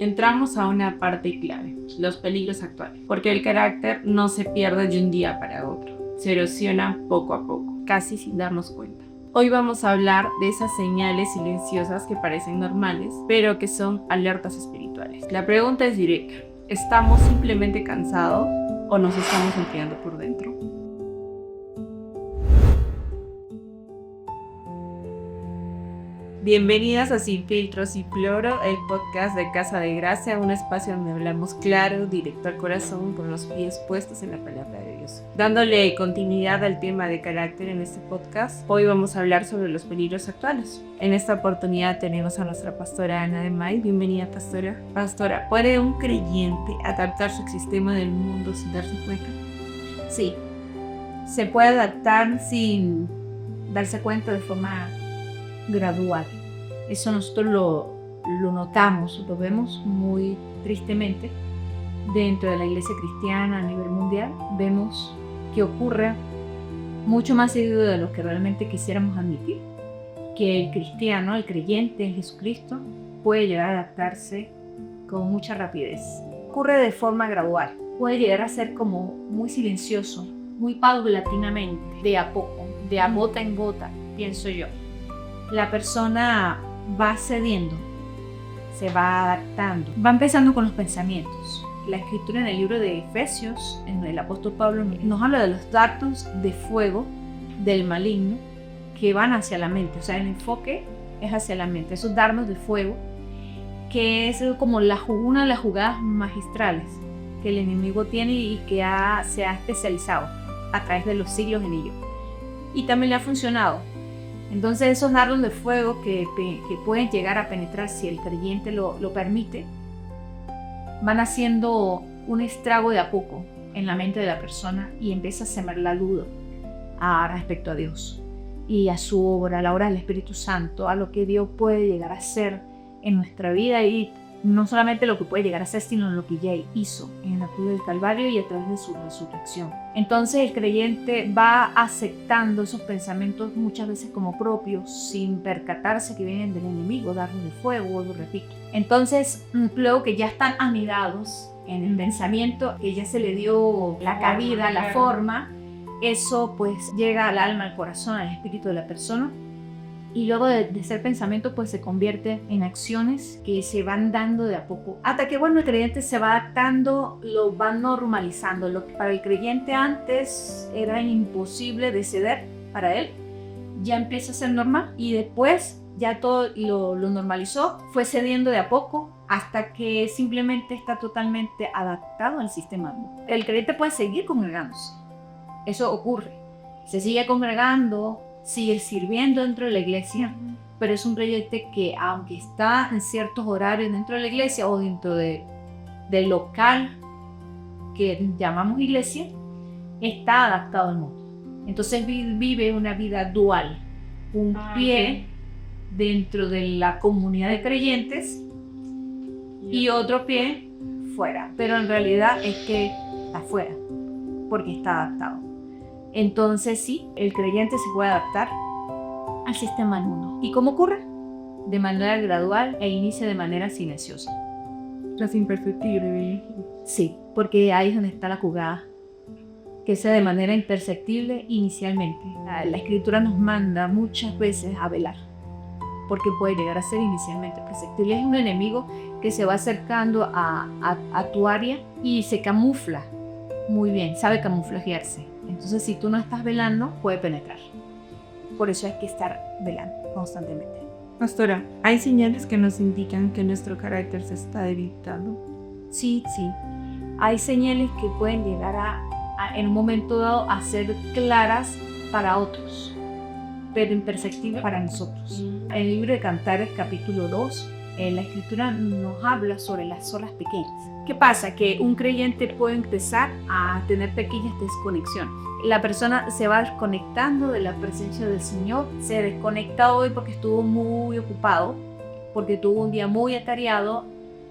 entramos a una parte clave, los peligros actuales, porque el carácter no se pierde de un día para otro, se erosiona poco a poco, casi sin darnos cuenta. Hoy vamos a hablar de esas señales silenciosas que parecen normales, pero que son alertas espirituales. La pregunta es directa, ¿estamos simplemente cansados o nos estamos enfriando por dentro? Bienvenidas a Sin Filtros y Floro, el podcast de Casa de Gracia, un espacio donde hablamos claro, directo al corazón, con los pies puestos en la palabra de Dios. Dándole continuidad al tema de carácter en este podcast, hoy vamos a hablar sobre los peligros actuales. En esta oportunidad tenemos a nuestra pastora Ana de May. Bienvenida, pastora. Pastora, ¿puede un creyente adaptar su sistema del mundo sin darse cuenta? Sí, se puede adaptar sin darse cuenta de forma gradual. Eso nosotros lo notamos, lo vemos muy tristemente dentro de la iglesia cristiana a nivel mundial. Vemos que ocurre mucho más seguido de lo que realmente quisiéramos admitir, que el cristiano, el creyente en Jesucristo, puede llegar a adaptarse con mucha rapidez. Ocurre de forma gradual, puede llegar a ser como muy silencioso, muy paulatinamente, de a poco, de a gota en gota, pienso yo. La persona va cediendo, se va adaptando, va empezando con los pensamientos. La escritura en el libro de Efesios, en el apóstol Pablo, nos habla de los dardos de fuego del maligno que van hacia la mente. O sea, el enfoque es hacia la mente. Esos dardos de fuego, que es como una de las jugadas magistrales que el enemigo tiene y que se ha especializado a través de los siglos en ello. Y también le ha funcionado. Entonces esos dardos de fuego que pueden llegar a penetrar si el creyente lo permite, van haciendo un estrago de a poco en la mente de la persona y empieza a sembrar la duda respecto a Dios y a su obra, a la obra del Espíritu Santo, a lo que Dios puede llegar a hacer en nuestra vida y no solamente lo que puede llegar a hacer, sino lo que ya hizo en la cruz del Calvario y a través de su resurrección. Entonces el creyente va aceptando esos pensamientos muchas veces como propios, sin percatarse que vienen del enemigo, dardos de fuego, lo repito. Entonces, luego que ya están anidados en el pensamiento, que ya se le dio la cabida, la forma, eso pues llega al alma, al corazón, al espíritu de la persona. Y luego de ser pensamiento, pues se convierte en acciones que se van dando de a poco. Hasta que, bueno, el creyente se va adaptando, lo va normalizando. Lo que para el creyente antes era imposible de ceder para él, ya empieza a ser normal. Y después ya todo lo normalizó, fue cediendo de a poco hasta que simplemente está totalmente adaptado al sistema. El creyente puede seguir congregándose. Eso ocurre. Se sigue congregando, sigue sirviendo dentro de la iglesia, pero es un creyente que aunque está en ciertos horarios dentro de la iglesia o dentro del local que llamamos iglesia, está adaptado al mundo. Entonces vive una vida dual, un pie dentro de la comunidad de creyentes y otro pie fuera, pero en realidad es que está fuera porque está adaptado. Entonces sí, el creyente se puede adaptar al sistema del mundo. ¿Y cómo ocurre? De manera gradual e inicia de manera silenciosa. Es imperceptible. Sí, porque ahí es donde está la jugada, que sea de manera imperceptible inicialmente. La escritura nos manda muchas veces a velar, porque puede llegar a ser inicialmente perceptible. Es un enemigo que se va acercando a tu área y se camufla muy bien, sabe camuflajearse. Entonces, si tú no estás velando, puede penetrar. Por eso hay que estar velando constantemente. Pastora, ¿hay señales que nos indican que nuestro carácter se está debilitando? Sí. Hay señales que pueden llegar en un momento dado a ser claras para otros, pero imperceptibles para nosotros. En el libro de Cantares, capítulo 2, la escritura nos habla sobre las olas pequeñas. ¿Qué pasa? Que un creyente puede empezar a tener pequeñas desconexiones. La persona se va desconectando de la presencia del Señor, se desconecta hoy porque estuvo muy ocupado, porque tuvo un día muy atareado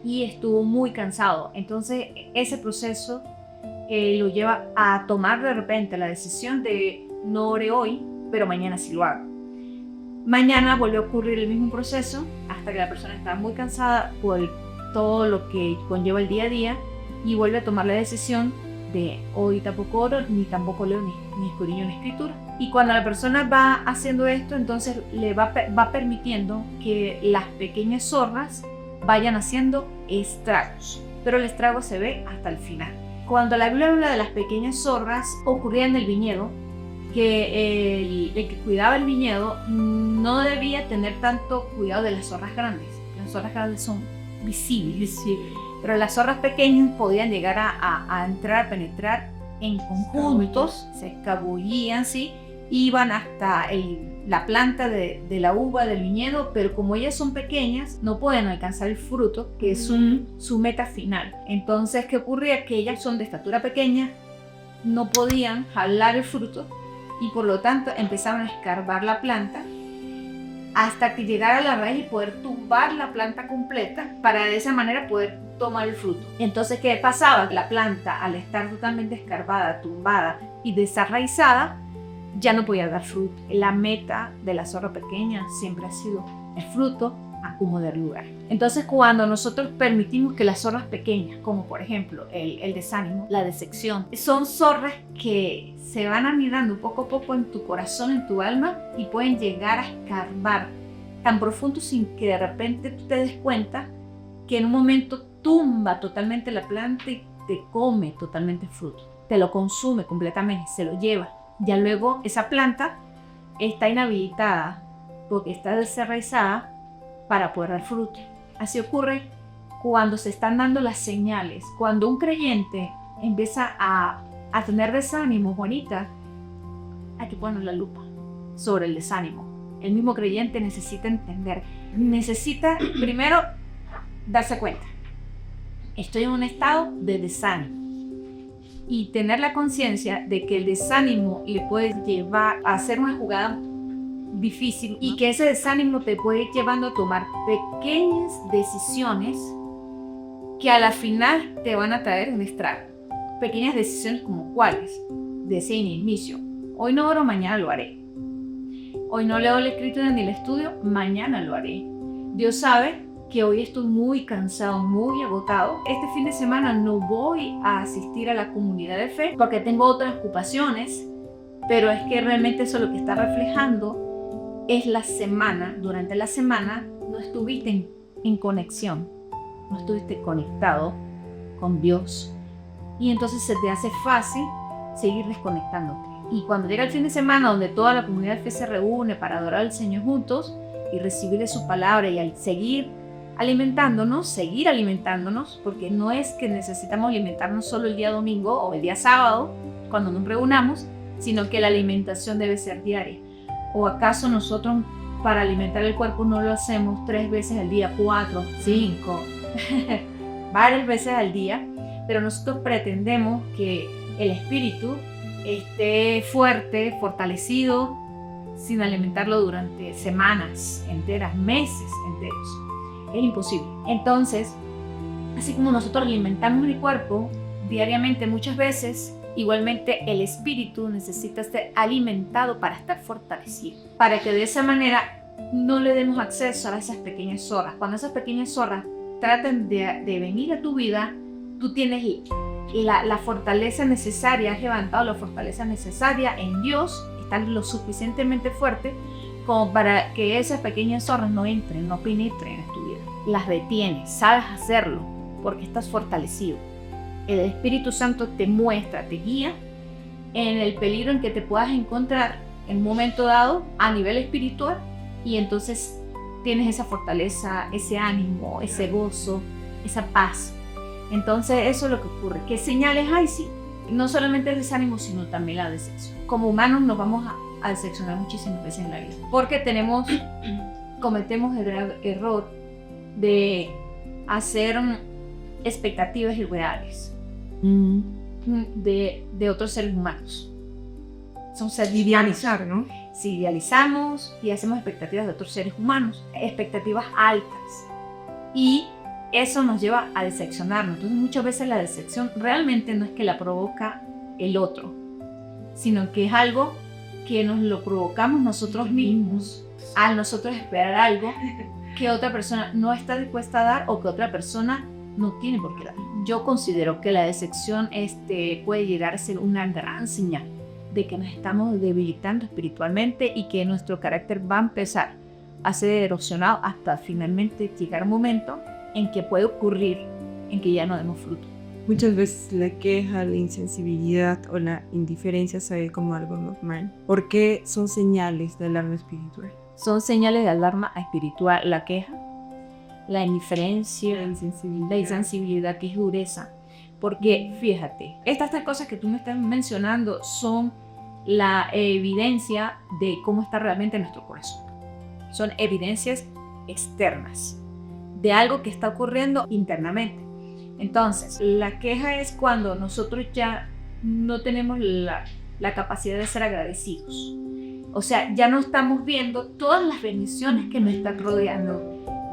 y estuvo muy cansado. Entonces ese proceso lo lleva a tomar de repente la decisión de no oré hoy, pero mañana sí lo hago. Mañana vuelve a ocurrir el mismo proceso hasta que la persona está muy cansada por todo lo que conlleva el día a día y vuelve a tomar la decisión de hoy tampoco oro, ni tampoco leo, ni escudriño en escritura. Y cuando la persona va haciendo esto, entonces le va permitiendo que las pequeñas zorras vayan haciendo estragos. Pero el estrago se ve hasta el final. Cuando la Biblia habla de las pequeñas zorras, ocurría en el viñedo que el que cuidaba el viñedo no debía tener tanto cuidado de las zorras grandes. Las zorras grandes son visibles, sí, pero las zorras pequeñas podían llegar a entrar, a penetrar en conjuntos, se escabullían, ¿sí? Iban hasta la planta de la uva del viñedo, pero como ellas son pequeñas, no pueden alcanzar el fruto, que es su meta final. Entonces, ¿qué ocurría? Que ellas son de estatura pequeña, no podían jalar el fruto y por lo tanto empezaban a escarbar la planta hasta que llegara a la raíz y poder tumbar la planta completa para de esa manera poder tomar el fruto. Entonces, ¿qué pasaba? La planta, al estar totalmente escarbada, tumbada y desarraizada, ya no podía dar fruto. La meta de la zorra pequeña siempre ha sido el fruto a como dar lugar. Entonces, cuando nosotros permitimos que las zorras pequeñas, como por ejemplo el desánimo, la decepción, son zorras que se van anidando poco a poco en tu corazón, en tu alma, y pueden llegar a escarbar tan profundo sin que de repente tú te des cuenta que en un momento tumba totalmente la planta y te come totalmente el fruto. Te lo consume completamente, se lo lleva. Ya luego esa planta está inhabilitada porque está desarraizada para poder dar fruto. Así ocurre cuando se están dando las señales. Cuando un creyente empieza a tener desánimo, Juanita, hay que poner la lupa sobre el desánimo. El mismo creyente necesita entender, necesita primero darse cuenta. Estoy en un estado de desánimo. Y tener la conciencia de que el desánimo le puede llevar a hacer una jugada difícil y que ese desánimo te puede ir llevando a tomar pequeñas decisiones que a la final te van a traer un estrago. Pequeñas decisiones como cuáles, decía en el inicio, hoy no oro, mañana lo haré. Hoy no leo la escritura ni el estudio, mañana lo haré. Dios sabe que hoy estoy muy cansado, muy agotado. Este fin de semana no voy a asistir a la comunidad de fe porque tengo otras ocupaciones, pero es que realmente eso lo que está reflejando es la semana. Durante la semana no estuviste en conexión, no estuviste conectado con Dios y entonces se te hace fácil seguir desconectándote. Y cuando llega el fin de semana donde toda la comunidad de fe se reúne para adorar al Señor juntos y recibir de su palabra y al seguir alimentándonos, porque no es que necesitamos alimentarnos solo el día domingo o el día sábado cuando nos reunamos, sino que la alimentación debe ser diaria. ¿O acaso nosotros para alimentar el cuerpo no lo hacemos 3 veces al día, 4, 5, varias veces al día? Pero nosotros pretendemos que el espíritu esté fuerte, fortalecido, sin alimentarlo durante semanas enteras, meses enteros. Es imposible. Entonces, así como nosotros alimentamos el cuerpo diariamente muchas veces, igualmente el espíritu necesita ser alimentado para estar fortalecido, para que de esa manera no le demos acceso a esas pequeñas zorras. Cuando esas pequeñas zorras tratan de venir a tu vida, tú tienes la fortaleza necesaria, has levantado la fortaleza necesaria en Dios, estás lo suficientemente fuerte como para que esas pequeñas zorras no entren, no penetren en tu vida. Las detienes, sabes hacerlo porque estás fortalecido. El Espíritu Santo te muestra, te guía en el peligro en que te puedas encontrar en un momento dado a nivel espiritual y entonces tienes esa fortaleza, ese ánimo, ese gozo, esa paz. Entonces eso es lo que ocurre. ¿Qué señales hay? Sí, no solamente el desánimo, sino también la decepción. Como humanos nos vamos a decepcionar muchísimas veces en la vida porque cometemos el grave error de hacer expectativas irreales de otros seres humanos. Son Idealizar, ¿no? Si idealizamos y hacemos expectativas de otros seres humanos, expectativas altas, y eso nos lleva a decepcionarnos. Entonces muchas veces la decepción realmente no es que la provoca el otro, sino que es algo que nos lo provocamos nosotros mismos al nosotros esperar algo que otra persona no está dispuesta a dar o que otra persona no tiene por qué dar. Yo considero que la decepción puede llegar a ser una gran señal de que nos estamos debilitando espiritualmente y que nuestro carácter va a empezar a ser erosionado hasta finalmente llegar un momento en que puede ocurrir en que ya no demos fruto. Muchas veces la queja, la insensibilidad o la indiferencia se ve como algo normal. ¿Por qué son señales de alarma espiritual? Son señales de alarma espiritual la queja, la indiferencia, la insensibilidad, que es dureza. Porque fíjate, estas tres cosas que tú me estás mencionando son la evidencia de cómo está realmente nuestro corazón. Son evidencias externas de algo que está ocurriendo internamente. Entonces, la queja es cuando nosotros ya no tenemos la capacidad de ser agradecidos. O sea, ya no estamos viendo todas las bendiciones que nos están rodeando.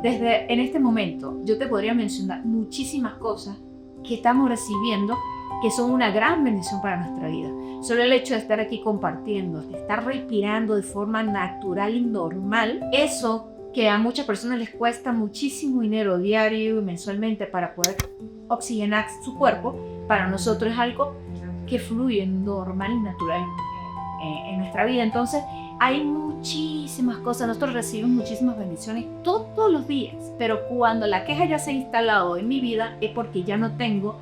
En este momento, yo te podría mencionar muchísimas cosas que estamos recibiendo que son una gran bendición para nuestra vida. Solo el hecho de estar aquí compartiendo, de estar respirando de forma natural y normal, eso que a muchas personas les cuesta muchísimo dinero diario y mensualmente para poder oxigenar su cuerpo, para nosotros es algo que fluye normal y natural en nuestra vida. Entonces hay muchísimas cosas, nosotros recibimos muchísimas bendiciones todos los días, pero cuando la queja ya se ha instalado en mi vida es porque ya no tengo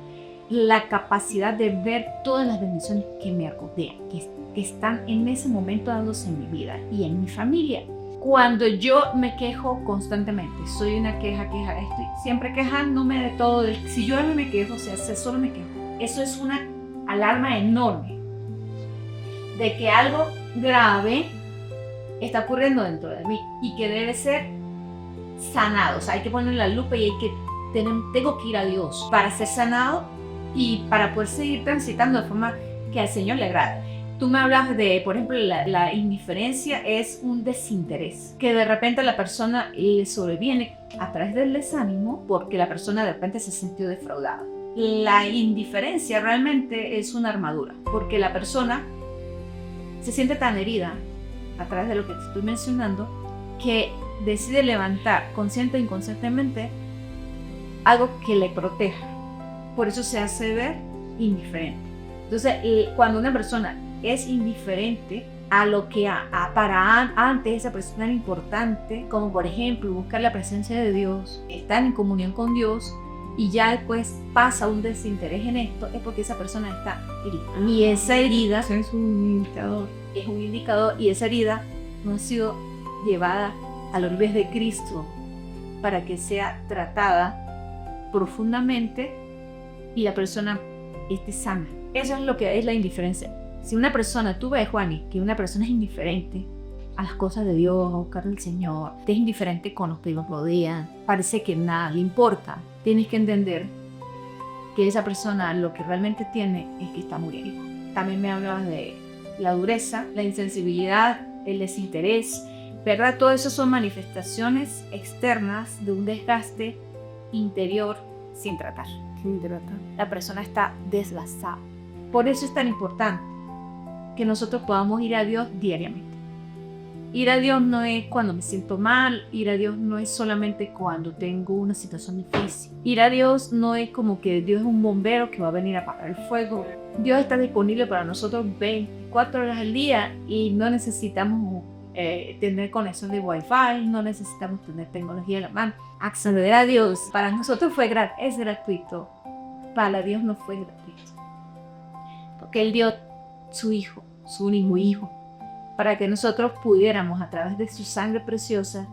la capacidad de ver todas las bendiciones que me rodean, que están en ese momento dándose en mi vida y en mi familia. Cuando yo me quejo constantemente, soy una queja, estoy siempre quejándome de todo. Si yo no me quejo, o sea, solo me quejo, eso es una alarma enorme de que algo grave está ocurriendo dentro de mí y que debe ser sanado. O sea, hay que poner la lupa y tengo que ir a Dios para ser sanado y para poder seguir transitando de forma que al Señor le agrade. Tú me hablas de, por ejemplo, la indiferencia es un desinterés, que de repente a la persona le sobreviene a través del desánimo porque la persona de repente se sintió defraudada. La indiferencia realmente es una armadura, porque la persona se siente tan herida a través de lo que te estoy mencionando que decide levantar consciente e inconscientemente algo que le proteja. Por eso se hace ver indiferente. Entonces, cuando una persona es indiferente a lo que para antes esa persona era importante, como por ejemplo buscar la presencia de Dios, estar en comunión con Dios, y ya después pasa un desinterés en esto, es porque esa persona está herida. Y esa herida es un indicador. Es un indicador, y esa herida no ha sido llevada a los pies de Cristo para que sea tratada profundamente y la persona esté sana. Eso es lo que es la indiferencia. Si una persona, tú ves, Juani, que una persona es indiferente a las cosas de Dios, a buscar al Señor, es indiferente con los que los rodean, parece que nada le importa, tienes que entender que esa persona lo que realmente tiene es que está muriendo. También me hablabas de la dureza, la insensibilidad, el desinterés, ¿verdad? Todo eso son manifestaciones externas de un desgaste interior sin tratar. La persona está desgastada. Por eso es tan importante que nosotros podamos ir a Dios diariamente. Ir a Dios no es cuando me siento mal, ir a Dios no es solamente cuando tengo una situación difícil. Ir a Dios no es como que Dios es un bombero que va a venir a apagar el fuego. Dios está disponible para nosotros 24 horas al día y no necesitamos tener conexión de Wi-Fi, no necesitamos tener tecnología en la mano. Acceder a Dios para nosotros es gratuito, para Dios no fue gratuito. Porque Él dio su Hijo, su único Hijo, para que nosotros pudiéramos a través de su sangre preciosa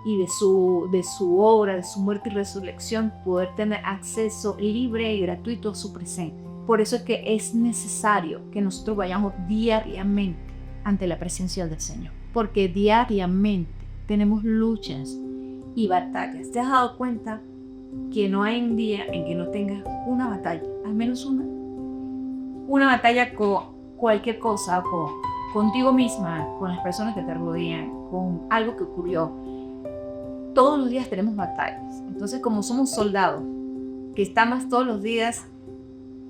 y de su obra, de su muerte y resurrección, poder tener acceso libre y gratuito a su presencia. Por eso es que es necesario que nosotros vayamos diariamente ante la presencia del Señor, porque diariamente tenemos luchas y batallas. ¿Te has dado cuenta que no hay un día en que no tengas una batalla, al menos una batalla con cualquier cosa, contigo misma, con las personas que te rodean, con algo que ocurrió? Todos los días tenemos batallas. Entonces, como somos soldados que estamos todos los días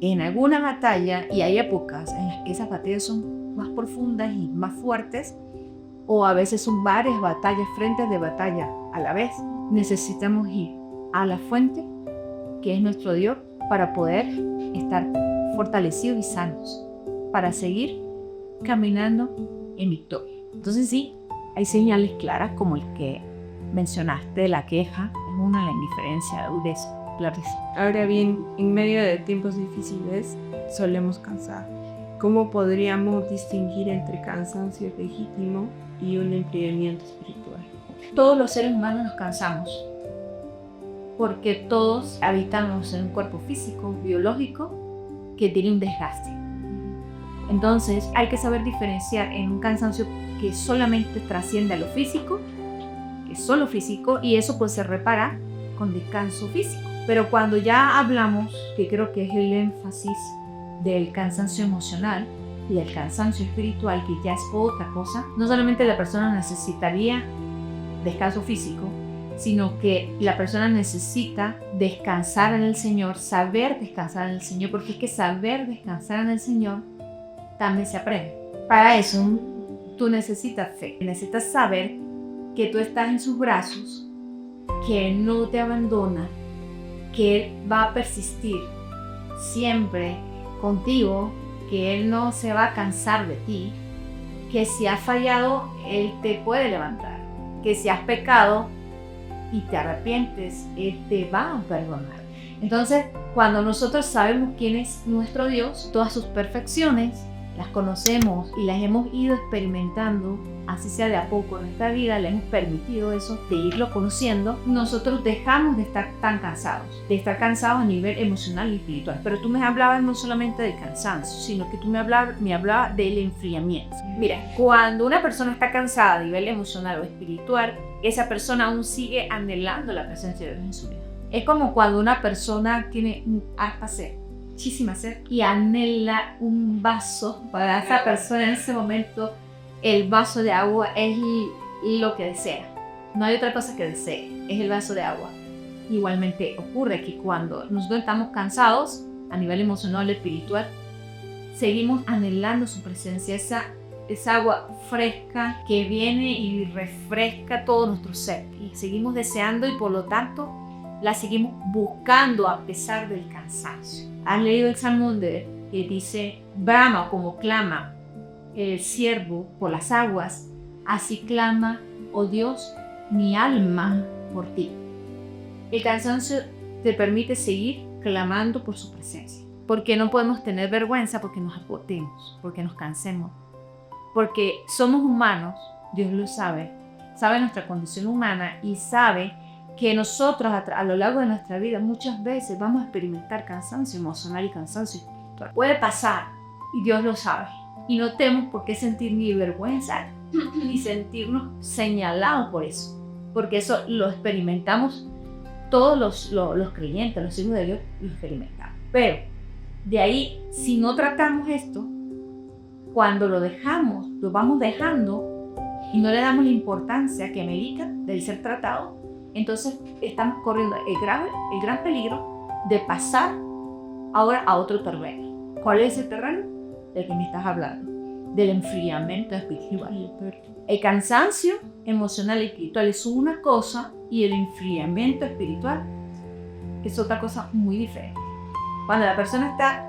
en alguna batalla, y hay épocas en las que esas batallas son más profundas y más fuertes, o a veces son varias batallas, frentes de batalla a la vez necesitamos ir a la fuente, que es nuestro Dios, para poder estar fortalecidos y sanos, para seguir caminando en victoria. Entonces sí, hay señales claras como el que mencionaste, la queja, es una, la indiferencia, la dureza, clarísimo. Ahora bien, en medio de tiempos difíciles solemos cansar. ¿Cómo podríamos distinguir entre cansancio legítimo y un enfriamiento espiritual? Todos los seres humanos nos cansamos, porque todos habitamos en un cuerpo físico, biológico, que tiene un desgaste. Entonces hay que saber diferenciar en un cansancio que solamente trasciende a lo físico, que es solo físico, y eso pues se repara con descanso físico. Pero cuando ya hablamos, que creo que es el énfasis del cansancio emocional y del cansancio espiritual, que ya es otra cosa, no solamente la persona necesitaría descanso físico, sino que la persona necesita descansar en el Señor, saber descansar en el Señor, porque es que saber descansar en el Señor también se aprende. Para eso tú necesitas fe, necesitas saber que tú estás en sus brazos, que Él no te abandona, que Él va a persistir siempre contigo, que Él no se va a cansar de ti, que si has fallado, Él te puede levantar, que si has pecado y te arrepientes, Él te va a perdonar. Entonces, cuando nosotros sabemos quién es nuestro Dios, todas sus perfecciones, las conocemos y las hemos ido experimentando, así sea de a poco en nuestra vida, le hemos permitido eso, de irlo conociendo, nosotros dejamos de estar tan cansados, de estar cansados a nivel emocional y espiritual. Pero tú me hablabas no solamente del cansancio, sino que tú me hablabas del enfriamiento. Mira, cuando una persona está cansada a nivel emocional o espiritual, esa persona aún sigue anhelando la presencia de Dios en su vida. Es como cuando una persona tiene harta sed, muchísima sed, y anhela un vaso. Para esa persona en ese momento el vaso de agua es lo que desea. No hay otra cosa que desee, es el vaso de agua. Igualmente ocurre que cuando nosotros estamos cansados a nivel emocional y espiritual, seguimos anhelando su presencia, esa agua fresca que viene y refresca todo nuestro ser. Y seguimos deseando y por lo tanto la seguimos buscando a pesar del cansancio. ¿Has leído el Salmo que dice: brama como clama el siervo por las aguas, así clama, oh Dios, mi alma por ti? El cansancio te permite seguir clamando por su presencia, porque no podemos tener vergüenza porque nos agotemos, porque nos cansemos, porque somos humanos. Dios lo sabe nuestra condición humana y sabe que nosotros a lo largo de nuestra vida muchas veces vamos a experimentar cansancio emocional y cansancio espiritual. Puede pasar y Dios lo sabe. Y no tenemos por qué sentir ni vergüenza ni sentirnos señalados por eso, porque eso lo experimentamos todos los creyentes, los hijos de Dios lo experimentamos. Pero de ahí, si no tratamos esto, cuando lo dejamos, lo vamos dejando y no le damos la importancia que merita del ser tratado, entonces estamos corriendo el gran peligro de pasar ahora a otro terreno. ¿Cuál es ese terreno del que me estás hablando? Del enfriamiento espiritual. El cansancio emocional y espiritual es una cosa y el enfriamiento espiritual es otra cosa muy diferente. Cuando la persona está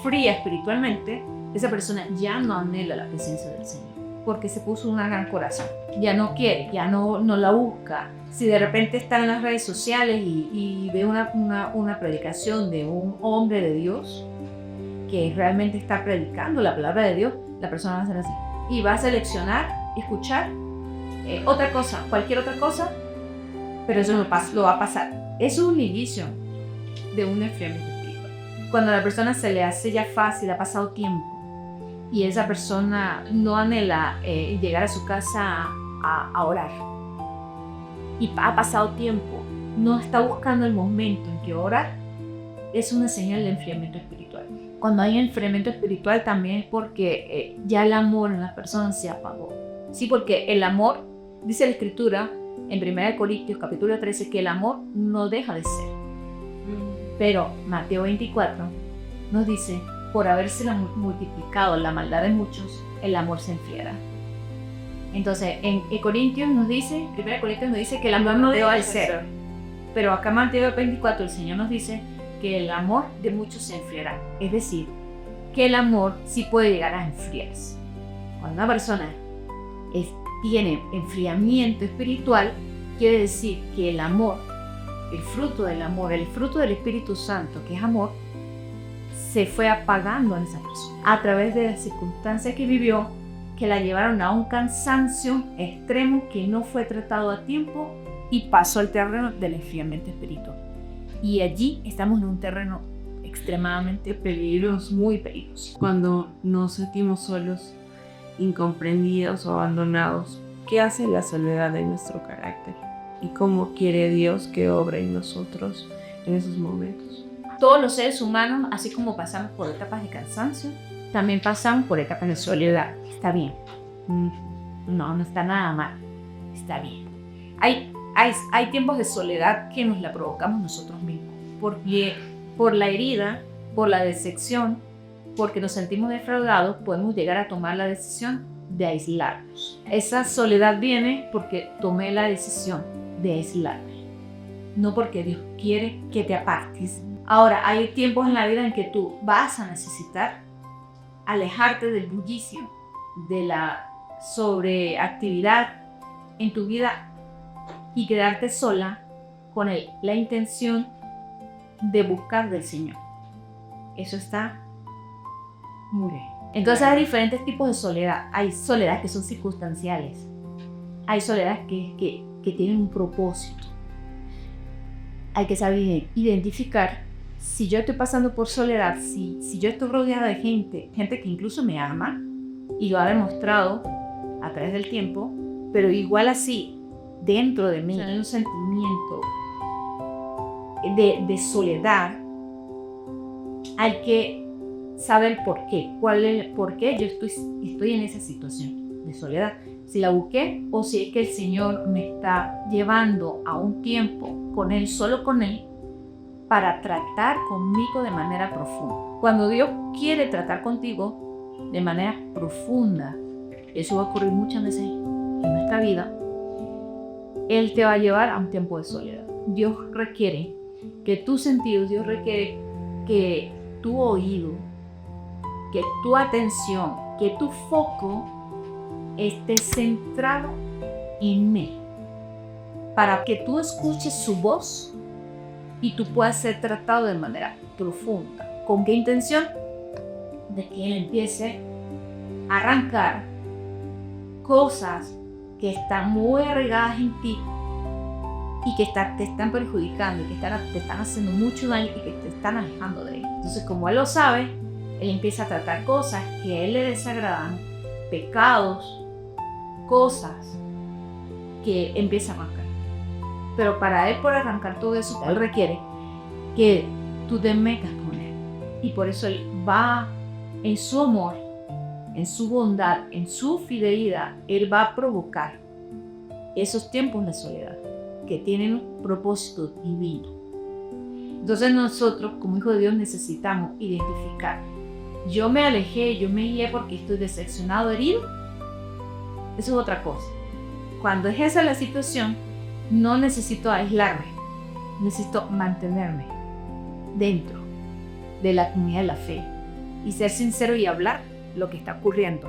fría espiritualmente, esa persona ya no anhela la presencia del Señor, porque se puso un gran corazón, ya no quiere, ya no la busca. Si de repente está en las redes sociales y ve una predicación de un hombre de Dios que realmente está predicando la palabra de Dios, la persona va a ser así y va a seleccionar, escuchar otra cosa, cualquier otra cosa, pero eso lo va a pasar. Es un inicio de un enfriamiento espiritual. Cuando a la persona se le hace ya fácil, ha pasado tiempo y esa persona no anhela llegar a su casa a orar y ha pasado tiempo, no está buscando el momento en que orar, es una señal de enfriamiento espiritual. Cuando hay enfriamiento espiritual también es porque ya el amor en las personas se apagó. Sí, porque el amor, dice la Escritura en 1 Corintios capítulo 13, que el amor no deja de ser. Pero Mateo 24 nos dice: por haberse multiplicado la maldad de muchos, el amor se enfriará. Entonces, en Corintios nos dice, 1 Corintios nos dice que el amor no debe ser. Pero acá en Mateo 24 el Señor nos dice que el amor de muchos se enfriará. Es decir, que el amor sí puede llegar a enfriarse. Cuando una persona tiene enfriamiento espiritual, quiere decir que el amor, el fruto del amor, el fruto del Espíritu Santo, que es amor, se fue apagando en esa persona a través de las circunstancias que vivió, que la llevaron a un cansancio extremo que no fue tratado a tiempo y pasó al terreno del enfriamiento espiritual. Y allí estamos en un terreno extremadamente peligroso, muy peligroso. Cuando nos sentimos solos, incomprendidos o abandonados, ¿qué hace la soledad en nuestro carácter? ¿Y cómo quiere Dios que obre en nosotros en esos momentos? Todos los seres humanos, así como pasamos por etapas de cansancio, también pasamos por etapas de soledad. Está bien. No está nada mal. Está bien. Hay tiempos de soledad que nos la provocamos nosotros mismos. Porque por la herida, por la decepción, porque nos sentimos defraudados, podemos llegar a tomar la decisión de aislarnos. Esa soledad viene porque tomé la decisión de aislarme. No porque Dios quiere que te apartes. Ahora, hay tiempos en la vida en que tú vas a necesitar alejarte del bullicio, de la sobreactividad en tu vida y quedarte sola con la intención de buscar del Señor. Eso está muy bien. Entonces hay diferentes tipos de soledad. Hay soledades que son circunstanciales. Hay soledades que tienen un propósito. Hay que saber identificar si yo estoy pasando por soledad, si yo estoy rodeada de gente que incluso me ama y lo ha demostrado a través del tiempo, pero igual así, dentro de mí hay un sentimiento de soledad. Hay que saber por qué, por qué yo estoy en esa situación de soledad. Si la busqué o si es que el Señor me está llevando a un tiempo con Él, solo con Él, para tratar conmigo de manera profunda. Cuando Dios quiere tratar contigo de manera profunda, eso va a ocurrir muchas veces en nuestra vida, Él te va a llevar a un tiempo de soledad. Dios requiere que tus sentidos, Dios requiere que tu oído, que tu atención, que tu foco esté centrado en Él, para que tú escuches su voz y tú puedas ser tratado de manera profunda. ¿Con qué intención? De que Él empiece a arrancar cosas que están muy arraigadas en ti y que te están perjudicando, y que te están haciendo mucho daño y que te están alejando de Él. Entonces, como Él lo sabe, Él empieza a tratar cosas que a Él le desagradan, pecados, cosas que empieza a arrancar. Pero para Él poder arrancar todo eso, Él requiere que tú te metas con Él. Y por eso Él va en su amor, en su bondad, en su fidelidad. Él va a provocar esos tiempos de soledad que tienen un propósito divino. Entonces nosotros, como hijos de Dios, necesitamos identificar. Yo me alejé, yo me guié porque estoy decepcionado, herido. Eso es otra cosa. Cuando es esa la situación, no necesito aislarme, necesito mantenerme dentro de la comunidad de la fe y ser sincero y hablar lo que está ocurriendo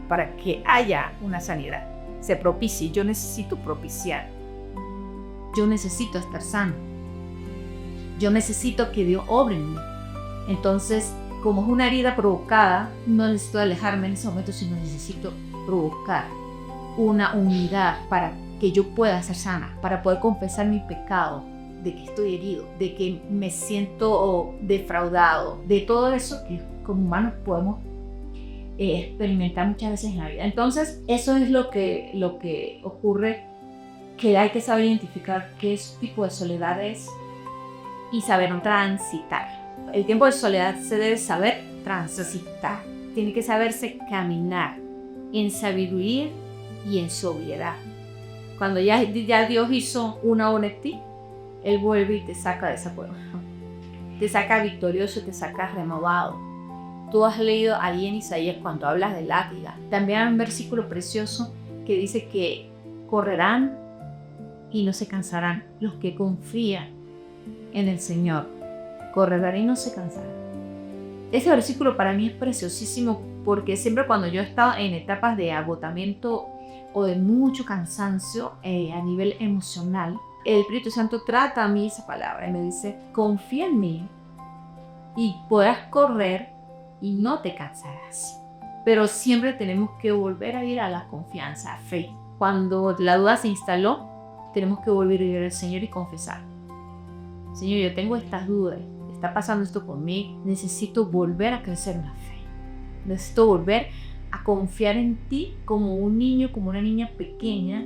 para que haya una sanidad, se propicie. Yo necesito propiciar, yo necesito estar sano, yo necesito que Dios obre en mí. Entonces, como es una herida provocada, no necesito alejarme en ese momento, sino necesito provocar una unidad para que yo pueda ser sana, para poder confesar mi pecado, de que estoy herido, de que me siento defraudado, de todo eso que como humanos podemos experimentar muchas veces en la vida. Entonces, eso es lo que ocurre, que hay que saber identificar qué tipo de soledad es y saber transitar. El tiempo de soledad se debe saber transitar, tiene que saberse caminar en sabiduría y en sobriedad. Cuando ya Dios hizo una obra en ti, Él vuelve y te saca de esa cueva. Te saca victorioso, te saca renovado. Tú has leído ahí en Isaías cuando hablas de látiga. También hay un versículo precioso que dice que correrán y no se cansarán. Los que confían en el Señor correrán y no se cansarán. Ese versículo para mí es preciosísimo porque siempre cuando yo estaba en etapas de agotamiento o de mucho cansancio a nivel emocional, el Espíritu Santo trata a mí esa palabra y me dice, confía en mí y podrás correr y no te cansarás. Pero siempre tenemos que volver a ir a la confianza, a fe. Cuando la duda se instaló, tenemos que volver a ir al Señor y confesar. Señor, yo tengo estas dudas, está pasando esto conmigo, necesito volver a crecer en la fe. Necesito volver a confiar en ti como un niño, como una niña pequeña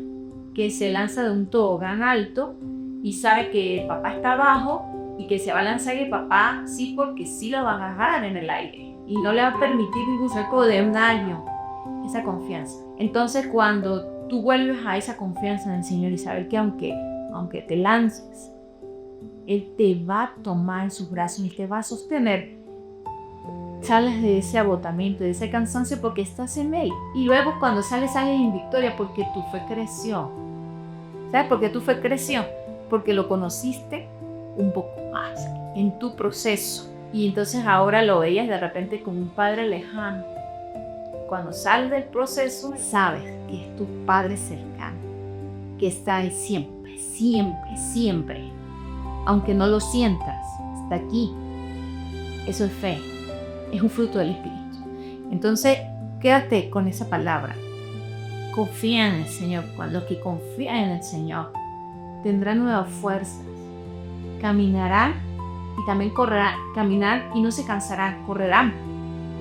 que se lanza de un tobogán alto y sabe que el papá está abajo y que se va a lanzar y el papá sí porque sí lo va a agarrar en el aire y no le va a permitir ningún saco de un daño. Esa confianza. Entonces cuando tú vuelves a esa confianza en el Señor y saber que aunque te lances, Él te va a tomar en sus brazos y te va a sostener. Sales de ese agotamiento, de ese cansancio porque estás en Él. Y luego cuando sales en victoria porque tu fe creció. ¿Sabes por qué tu fe creció? Porque lo conociste un poco más en tu proceso. Y entonces ahora lo veías de repente como un padre lejano. Cuando sales del proceso, sabes que es tu padre cercano, que está ahí siempre, siempre, siempre. Aunque no lo sientas, está aquí. Eso es fe. Es un fruto del Espíritu. Entonces, quédate con esa palabra. Confía en el Señor. Cuando los que confían en el Señor tendrán nuevas fuerzas. Caminarán y también correrán. Caminar y no se cansarán. Correrán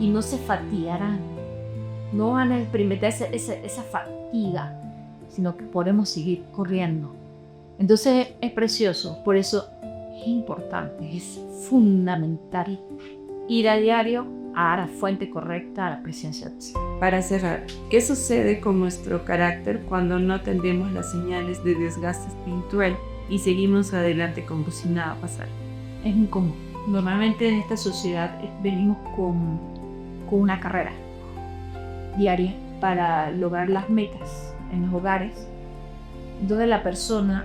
y no se fatigarán. No van a experimentar esa fatiga, sino que podemos seguir corriendo. Entonces, es precioso. Por eso es importante, es fundamental ir a diario a la fuente correcta, a la presencia de Dios. Para cerrar, ¿qué sucede con nuestro carácter cuando no atendemos las señales de desgaste espiritual y seguimos adelante como si nada pasara? Es muy común. Normalmente en esta sociedad venimos con una carrera diaria para lograr las metas en los hogares, donde la persona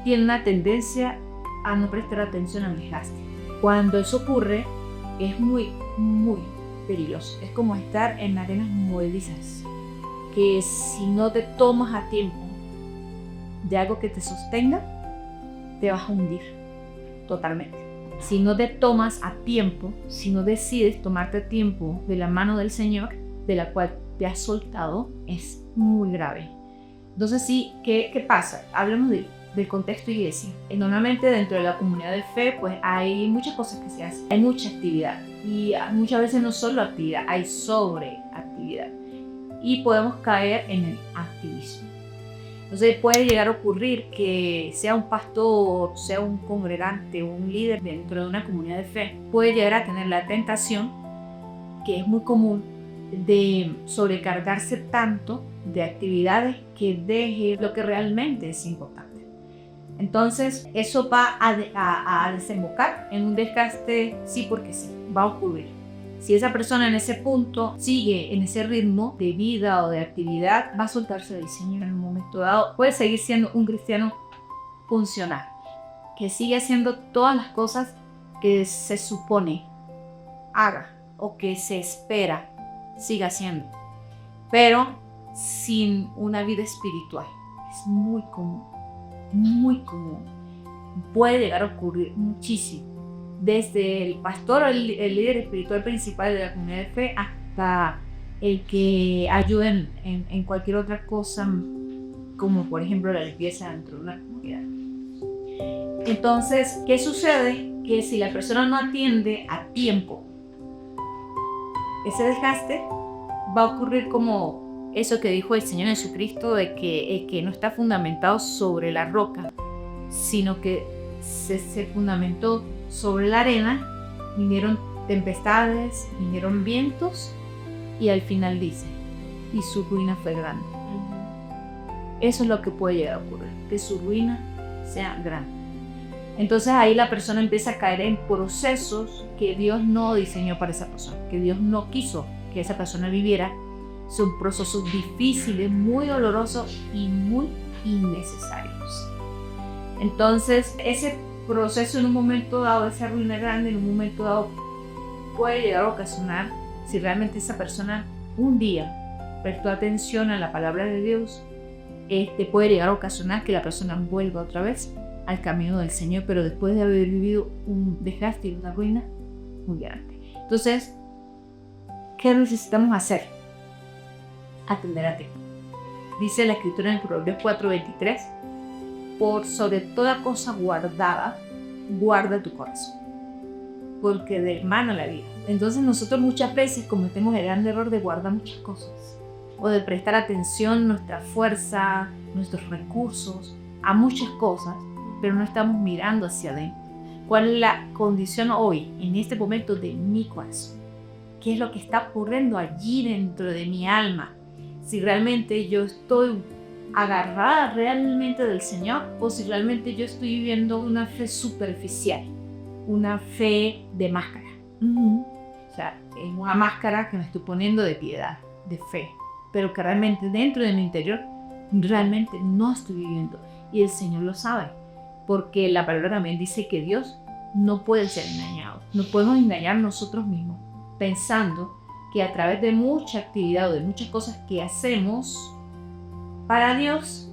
tiene una tendencia a no prestar atención al desgaste. Cuando eso ocurre, es muy, muy peligroso. Es como estar en arenas movedizas, que si no te tomas a tiempo de algo que te sostenga, te vas a hundir totalmente. Si no te tomas a tiempo, si no decides tomarte a tiempo de la mano del Señor, de la cual te has soltado, es muy grave. Entonces sí, ¿qué pasa? Hablemos del contexto iglesia. Normalmente dentro de la comunidad de fe pues hay muchas cosas que se hacen, hay mucha actividad y muchas veces no solo actividad, hay sobreactividad y podemos caer en el activismo. Entonces puede llegar a ocurrir que sea un pastor, sea un congregante o un líder dentro de una comunidad de fe, puede llegar a tener la tentación, que es muy común, de sobrecargarse tanto de actividades que deje lo que realmente es importante. Entonces eso va a desembocar en un desgaste sí porque sí, va a ocurrir. Si esa persona en ese punto sigue en ese ritmo de vida o de actividad, va a soltarse del Señor en un momento dado. Puede seguir siendo un cristiano funcional, que sigue haciendo todas las cosas que se supone haga o que se espera siga haciendo, pero sin una vida espiritual. Es muy común, muy común. Puede llegar a ocurrir muchísimo. Desde el pastor o el líder espiritual principal de la comunidad de fe hasta el que ayude en cualquier otra cosa, como por ejemplo la limpieza dentro de una comunidad. Entonces, ¿qué sucede? Que si la persona no atiende a tiempo ese desgaste, va a ocurrir como eso que dijo el Señor Jesucristo, de que el que no está fundamentado sobre la roca, sino que se fundamentó sobre la arena, vinieron tempestades, vinieron vientos y al final dice, y su ruina fue grande. Eso es lo que puede llegar a ocurrir, que su ruina sea grande. Entonces ahí la persona empieza a caer en procesos que Dios no diseñó para esa persona, que Dios no quiso que esa persona viviera, Son procesos difíciles, muy dolorosos y muy innecesarios. Entonces, ese proceso en un momento dado, esa ruina grande en un momento dado, puede llegar a ocasionar, si realmente esa persona un día prestó atención a la palabra de Dios, puede llegar a ocasionar que la persona vuelva otra vez al camino del Señor, pero después de haber vivido un desgaste y una ruina muy grande. Entonces, ¿qué necesitamos hacer? Atender a tiempo. Dice la Escritura en Proverbios 4:23, por sobre toda cosa guardada, guarda tu corazón, porque de mano la vida. Entonces nosotros muchas veces cometemos el gran error de guardar muchas cosas, o de prestar atención, nuestra fuerza, nuestros recursos, a muchas cosas, pero no estamos mirando hacia adentro. ¿Cuál es la condición hoy, en este momento, de mi corazón? ¿Qué es lo que está ocurriendo allí dentro de mi alma? Si realmente yo estoy agarrada realmente del Señor, o si realmente yo estoy viviendo una fe superficial, una fe de máscara. O sea, es una máscara que me estoy poniendo de piedad, de fe, pero que realmente dentro de mi interior realmente no estoy viviendo, y el Señor lo sabe, porque la palabra también dice que Dios no puede ser engañado. No podemos engañar nosotros mismos pensando que a través de mucha actividad o de muchas cosas que hacemos para Dios,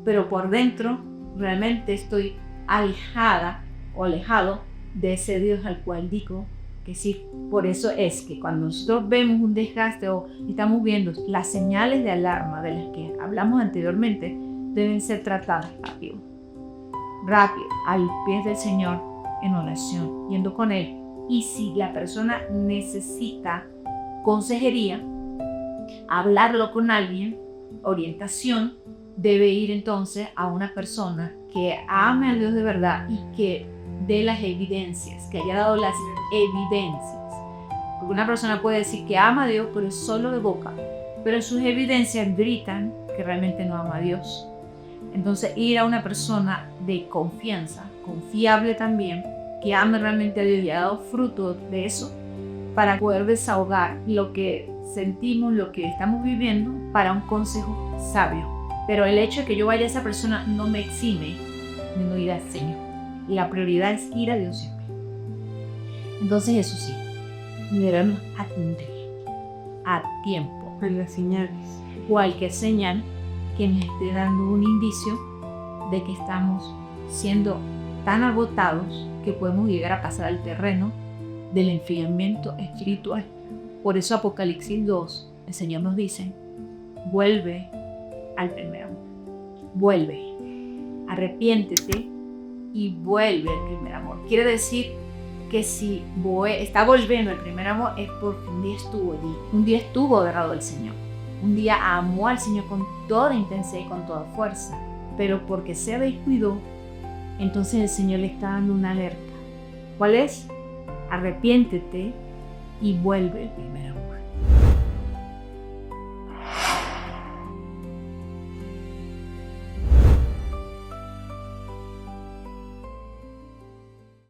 pero por dentro realmente estoy alejada o alejado de ese Dios al cual digo que sí. Por eso es que cuando nosotros vemos un desgaste o estamos viendo las señales de alarma de las que hablamos anteriormente, deben ser tratadas rápido, al pie del Señor, en oración, yendo con Él. Y si la persona necesita consejería, hablarlo con alguien, orientación, debe ir entonces a una persona que ame a Dios de verdad y que dé las evidencias, que haya dado las evidencias. Porque una persona puede decir que ama a Dios, pero es solo de boca, pero sus evidencias gritan que realmente no ama a Dios. Entonces, ir a una persona de confianza, confiable también, que ame realmente a Dios y ha dado fruto de eso, para poder desahogar lo que sentimos, lo que estamos viviendo, para un consejo sabio. Pero el hecho de que yo vaya a esa persona no me exime de no ir al Señor. La prioridad es ir a Dios siempre. Entonces, eso sí, debemos atender a tiempo a las señales. Cualquier señal que nos esté dando un indicio de que estamos siendo tan agotados que podemos llegar a pasar al terreno del enfriamiento espiritual. Por eso Apocalipsis 2, el Señor nos dice, vuelve al primer amor. Vuelve, arrepiéntete y vuelve al primer amor. Quiere decir que si está volviendo al primer amor es porque un día estuvo allí, un día estuvo agarrado al Señor, un día amó al Señor con toda intensidad y con toda fuerza, pero porque se descuidó, entonces el Señor le está dando una alerta. ¿Cuál es? Arrepiéntete y vuelve al primer amor.